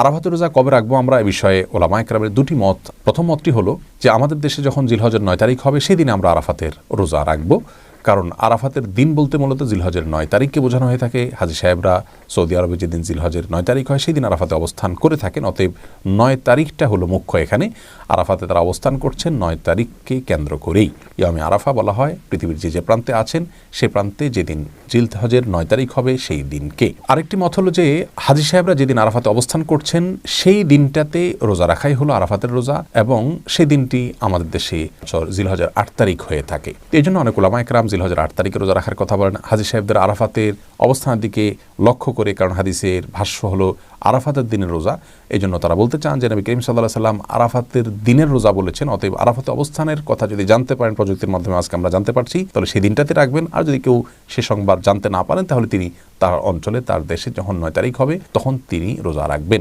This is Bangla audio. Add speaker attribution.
Speaker 1: আরাফাতের রোজা কবে রাখবো আমরা এ বিষয়ে ওলামায়ে কেরামের দুটি মত। প্রথম মতটি হলো যে আমাদের দেশে যখন জিলহজের 9 তারিখ হবে সেদিন আমরা আরাফাতের রোজা রাখবো। কারণ আরাফাতের দিন বলতে মূলত জিলহজের 9 তারিখকে বোঝানো হয়ে থাকে। হাজী সাহেবরা সৌদি আরবে যেদিন জিলহজের 9 তারিখ হয় সেই দিন আরাফাতে অবস্থান করে থাকেন। অতএব 9 তারিখটা হলো মুখ্য এখানে। আরাফাতে তারা অবস্থান করছেন 9 তারিখকে কেন্দ্র করেই। ইয়ামে আরাফা বলা হয় পৃথিবীর যে প্রান্তে আছেন সে প্রান্তে যেদিন জিলহজের 9 তারিখ হবে সেই দিনকে। আরেকটি মত হলো যে হাজী সাহেবরা যেদিন আরাফাতে অবস্থান করছেন সেই দিনটাতে রোজা রাখাই হলো আরাফাতের রোজা, এবং সেই দিনটি আমাদের দেশে জিলহজের 8 তারিখ হয়ে থাকে। এই জন্য অনেক উলামায়ে কেরাম জিলহজের 8 তারিখে রোজা রাখার কথা বলেন হাজী সাহেবদের আরাফাতের অবস্থানের দিকে লক্ষ্য করে, কারণ হাদিসের ভাষ্য হলো আরাফাতের দিনের রোজা। এই জন্য তারা বলতে চান যে নবী করিম সাল্লাল্লাহু আলাইহি সাল্লাম আরাফাতের দিনের রোজা বলেছেন। অতএব আরাফাতে অবস্থানের কথা যদি জানতে পারেন প্রযুক্তির মাধ্যমে আজকে আমরা জানতে পারছি, তাহলে সেই দিনটাতে রাখবেন। আর যদি কেউ সে সংবাদ জানতে না পারেন তাহলে তিনি তার অঞ্চলে তার দেশে যখন 9 তারিখ হবে তখন তিনি রোজা রাখবেন।